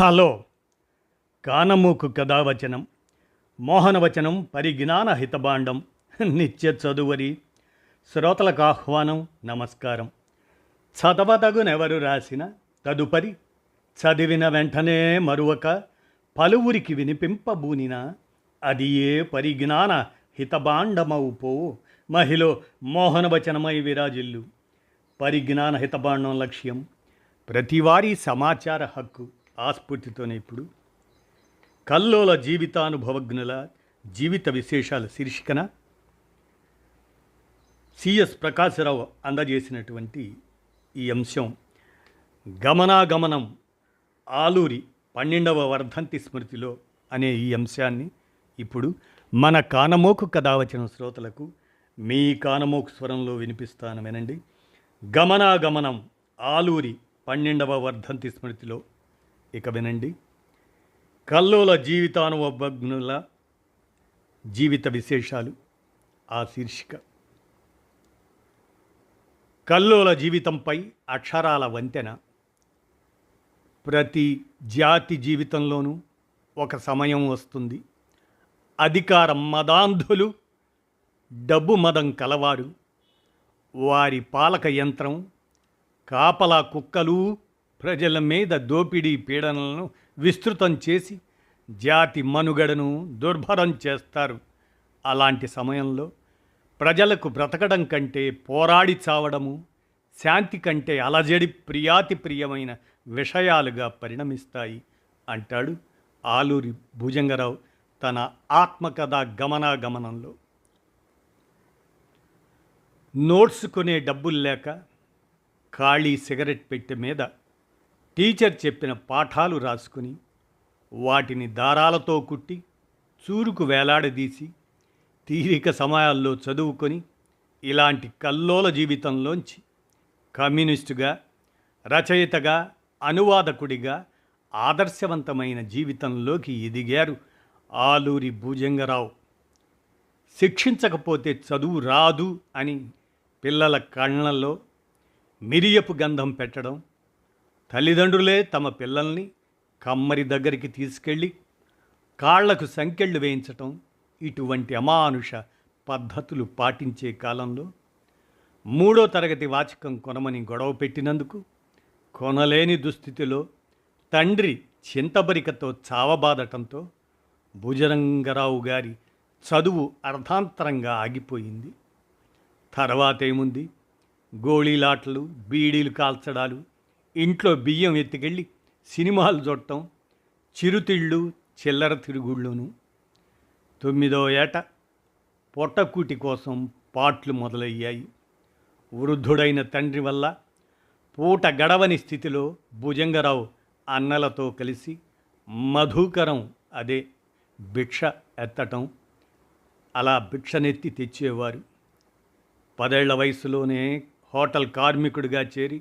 Hello కానమూకు కథావచనం మోహనవచనం పరిజ్ఞాన హితబాండం నిత్య చదువరి శ్రోతలకు ఆహ్వానం నమస్కారం. చదవదగునెవరు రాసిన తదుపరి చదివిన వెంటనే మరువక పలువురికి వినిపింపబూనిన అది ఏ పరిజ్ఞాన హితబాండమవు పో మహిళ మోహనవచనమై విరాజిల్లు. పరిజ్ఞాన హితబాండం లక్ష్యం ప్రతివారీ సమాచార హక్కు. ఆస్ఫూర్తితోనే ఇప్పుడు కల్లోల జీవితానుభవజ్ఞుల జీవిత విశేషాల శీర్షికన సిఎస్ ప్రకాశరావు అందజేసినటువంటి ఈ అంశం గమనాగమనం ఆలూరి 12వ వర్ధంతి స్మృతిలో అనే ఈ అంశాన్ని ఇప్పుడు మన కానమోకు కథావచన శ్రోతలకు మీ కానమోకు స్వరంలో వినిపిస్తాను, వినండి. గమనాగమనం ఆలూరి 12వ వర్ధంతి స్మృతిలో ఇక వినండి. కల్లోల జీవితానుభవజ్ఞుల జీవిత విశేషాలు ఆ శీర్షిక. కల్లోల జీవితంపై అక్షరాల వంతెన. ప్రతి జాతి జీవితంలోనూ ఒక సమయం వస్తుంది. అధికార మదాంధులు, డబ్బు మదం కలవారు, వారి పాలక యంత్రం, కాపలా కుక్కలు ప్రజల మీద దోపిడీ పీడనలను విస్తృతం చేసి జాతి మనుగడను దుర్భరం చేస్తారు. అలాంటి సమయంలో ప్రజలకు బ్రతకడం కంటే పోరాడి చావడము, శాంతి కంటే అలజడి ప్రియాతి ప్రియమైన విషయాలుగా పరిణమిస్తాయి అంటాడు ఆలూరి భుజంగరావు తన ఆత్మకథ గమనాగమనంలో. నోట్స్ కొనే డబ్బులు లేక ఖాళీ సిగరెట్ పెట్టె మీద టీచర్ చెప్పిన పాఠాలు రాసుకుని వాటిని దారాలతో కుట్టి చూరుకు వేలాడదీసి తీరిక సమయాల్లో చదువుకొని ఇలాంటి కల్లోల జీవితంలోంచి కమ్యూనిస్టుగా, రచయితగా, అనువాదకుడిగా ఆదర్శవంతమైన జీవితంలోకి ఎదిగారు ఆలూరి భుజంగరావు. శిక్షించకపోతే చదువు రాదు అని పిల్లల కళ్ళల్లో మిరియపు గంధం పెట్టడం, తల్లిదండ్రులే తమ పిల్లల్ని కమ్మరి దగ్గరికి తీసుకెళ్ళి కాళ్లకు సంకెళ్ళు వేయించటం, ఇటువంటి అమానుష పద్ధతులు పాటించే కాలంలో 3వ తరగతి వాచకం కొనమని గొడవ పెట్టినందుకు కొనలేని దుస్థితిలో తండ్రి చింతబరికతో చావబాదటంతో భుజంగరావు గారి చదువు అర్ధాంతరంగా ఆగిపోయింది. తర్వాతేముంది, గోళీలాటలు, బీడీలు కాల్చడాలు, ఇంట్లో బియ్యం ఎత్తుకెళ్ళి సినిమాలు చూడటం, చిరుతిళ్ళు, చిల్లర తిరుగుళ్ళును. 9వ ఏట పొట్టకూటి కోసం పాట్లు మొదలయ్యాయి. వృద్ధుడైన తండ్రి వల్ల పూట గడవని స్థితిలో భుజంగరావు అన్నలతో కలిసి మధుకరం, అదే భిక్ష ఎత్తటం, అలా భిక్షనెత్తి తెచ్చేవారు. 10 ఏళ్ల వయసులోనే హోటల్ కార్మికుడిగా చేరి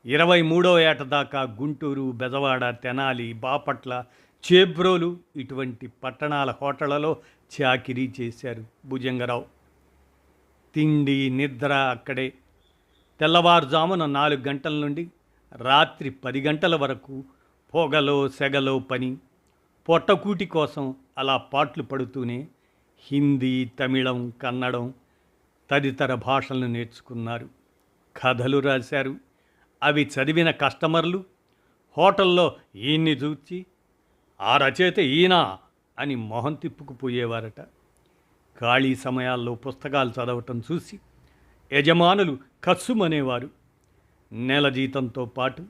23వ ఏట దాకా గుంటూరు, బెజవాడ, తెనాలి, బాపట్ల, చేబ్రోలు ఇటువంటి పట్టణాల హోటళ్లలో చాకిరీ చేశారు భుజంగరావు. తిండి నిద్ర అక్కడే. తెల్లవారుజామున 4 గంటల నుండి రాత్రి 10 గంటల వరకు పొగలో సెగలో పని. పొట్టకూటి కోసం అలా పాట్లు పడుతూనే హిందీ, తమిళం, కన్నడం తదితర భాషలను నేర్చుకున్నారు. కథలు రాశారు. అవి చదివిన కస్టమర్లు హోటల్లో ఈయన్ని చూచి ఆ రచయిత ఈయన అని మొహం తిప్పుకుపోయేవారట. ఖాళీ సమయాల్లో పుస్తకాలు చదవటం చూసి యజమానులు కస్సుమనేవారు. నెల జీతంతో పాటు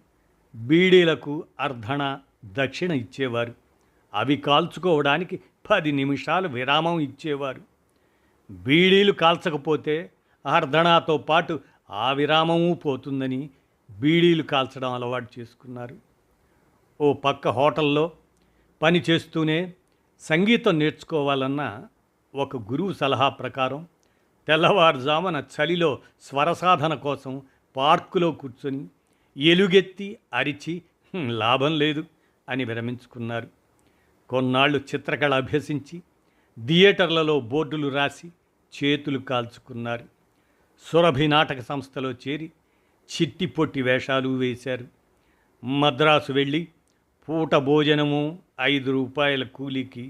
బీడీలకు అర్ధణ దక్షిణ ఇచ్చేవారు. అవి కాల్చుకోవడానికి 10 నిమిషాలు విరామం ఇచ్చేవారు. బీడీలు కాల్చకపోతే అర్ధణతో పాటు ఆ విరామము పోతుందని బీడీలు కాల్చడం అలవాటు చేసుకున్నారు. ఓ పక్క హోటల్లో పని చేస్తూనే సంగీతం నేర్చుకోవాలన్న ఒక గురువు సలహా ప్రకారం తెల్లవారుజామున చలిలో స్వరసాధన కోసం పార్కులో కూర్చొని ఎలుగెత్తి అరిచి లాభం లేదు అని విరమించుకున్నారు. కొన్నాళ్ళు చిత్రకళ అభ్యసించి థియేటర్లలో బోర్డులు రాసి చేతులు కాల్చుకున్నారు. సురభి నాటక సంస్థలో చేరి చిట్టి పొట్టి వేషాలు వేశారు. మద్రాసు వెళ్ళి పూట భోజనము 5 రూపాయల కూలికి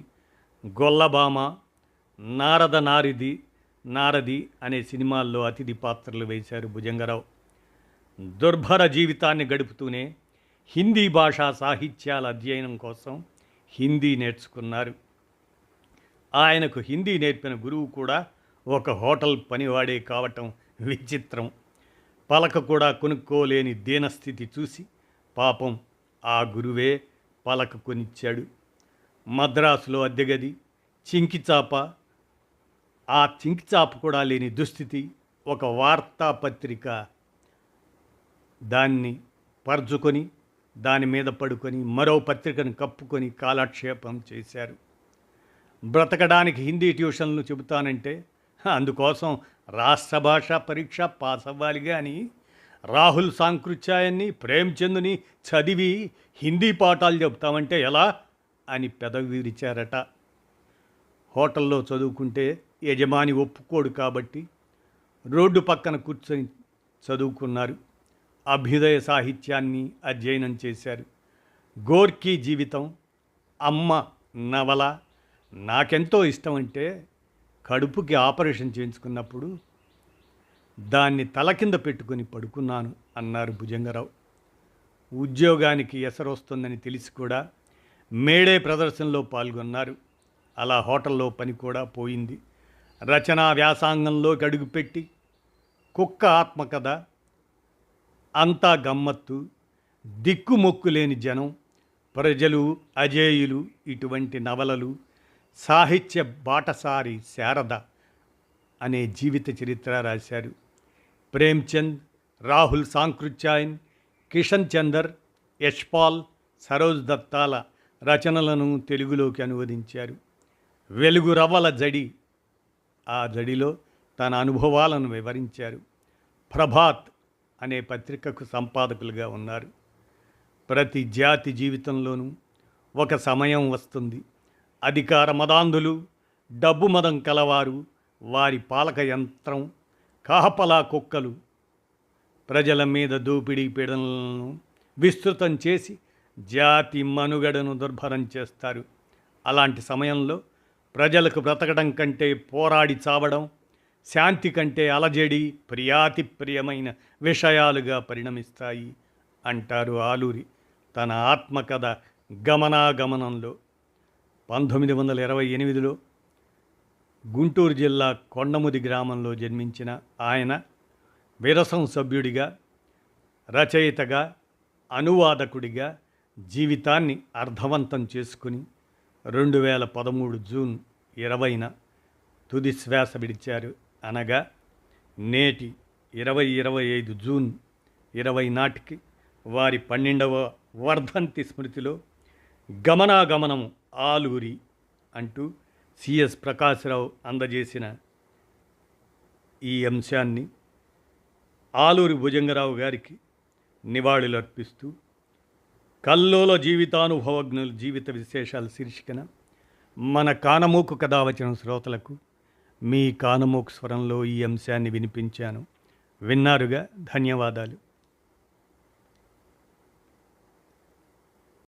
గొల్లబామ, నారది అనే సినిమాల్లో అతిథి పాత్రలు వేశారు భుజంగరావు. దుర్భర జీవితాన్ని గడుపుతూనే హిందీ భాషా సాహిత్యాల అధ్యయనం కోసం హిందీ నేర్చుకున్నారు. ఆయనకు హిందీ నేర్పిన గురువు కూడా ఒక హోటల్ పనివాడే కావటం విచిత్రం. పలక కూడా కొనుక్కోలేని దీనస్థితి చూసి పాపం ఆ గురువే పలక కొనిచ్చాడు. మద్రాసులో అద్దెగది, చింకిచాప, ఆ చింకిచాప కూడా లేని దుస్థితి. ఒక వార్తాపత్రిక దాన్ని పరుచుకొని దాని మీద పడుకొని మరో పత్రికను కప్పుకొని కాలక్షేపం చేశారు. బ్రతకడానికి హిందీ ట్యూషన్లు చెబుతానంటే అందుకోసం రాష్ట్ర భాషా పరీక్ష పాస్ అవ్వాలి. కానీ రాహుల్ సాంకృత్యాయన్ని, ప్రేమ్చంద్ని చదివి హిందీ పాఠాలు చెబుతామంటే ఎలా అని పెదవి విరిచారట. హోటల్లో చదువుకుంటే యజమాని ఒప్పుకోడు కాబట్టి రోడ్డు పక్కన కూర్చొని చదువుకున్నారు. అభ్యుదయ సాహిత్యాన్ని అధ్యయనం చేశారు. గోర్కీ జీవితం, అమ్మ నవల నాకెంతో ఇష్టం. అంటే కడుపుకి ఆపరేషన్ చేయించుకున్నప్పుడు దాన్ని తల కింద పెట్టుకొని పడుకున్నాను అన్నారు భుజంగరావు. ఉద్యోగానికి ఎసరొస్తుందని తెలిసి కూడా మేడే ప్రదర్శనలో పాల్గొన్నారు. అలా హోటల్లో పని కూడా పోయింది. రచనా వ్యాసాంగంలోకి అడుగుపెట్టి కుక్క ఆత్మకథ, అంతా గమ్మత్తు, దిక్కుమొక్కు లేని జనం, ప్రజలు అజేయులు ఇటువంటి నవలలు, సాహిత్య బాటసారి శారద అనే జీవిత చరిత్ర రాశారు. ప్రేమ్చంద్, రాహుల్ సాంకృత్యాయన్, కిషన్ చందర్, యశ్పాల్, సరోజ్ దత్తాల రచనలను తెలుగులోకి అనువదించారు. వెలుగు రవ్వల జడి, ఆ జడిలో తన అనుభవాలను వివరించారు. ప్రభాత్ అనే పత్రికకు సంపాదకులుగా ఉన్నారు. ప్రతి జాతి జీవితంలోనూ ఒక సమయం వస్తుంది. అధికార మదాంధులు, డబ్బు మదం కలవారు, వారి పాలక యంత్రం, కాపలా కుక్కలు ప్రజల మీద దోపిడీ పీడనలను విస్తృతం చేసి జాతి మనుగడను దుర్భరం చేస్తారు. అలాంటి సమయంలో ప్రజలకు బ్రతకడం కంటే పోరాడి చావడం, శాంతి కంటే అలజడి ప్రియాతి ప్రియమైన విషయాలుగా పరిణమిస్తాయి అంటారు ఆలూరి తన ఆత్మకథ గమనాగమనంలో. 1928లో గుంటూరు జిల్లా కొండముది గ్రామంలో జన్మించిన ఆయన విరసం సభ్యుడిగా, రచయితగా, అనువాదకుడిగా జీవితాన్ని అర్థవంతం చేసుకుని 2013 జూన్ 20న తుది శ్వాస విడిచారు. అనగా నేటి 2025 జూన్ 20 నాటికి వారి 12వ వర్ధంతి స్మృతిలో గమనాగమనం ఆలూరి అంటూ సిఎస్ ప్రకాశ్రావు అందజేసిన ఈ అంశాన్ని ఆలూరి భుజంగరావు గారికి నివాళులర్పిస్తూ కల్లోల జీవితానుభవజ్ఞుల జీవిత విశేషాల శీర్షికన మన కానమోకు కథ వచ్చిన శ్రోతలకు మీ కానమోకు స్వరంలో ఈ అంశాన్ని వినిపించాను. విన్నారుగా, ధన్యవాదాలు.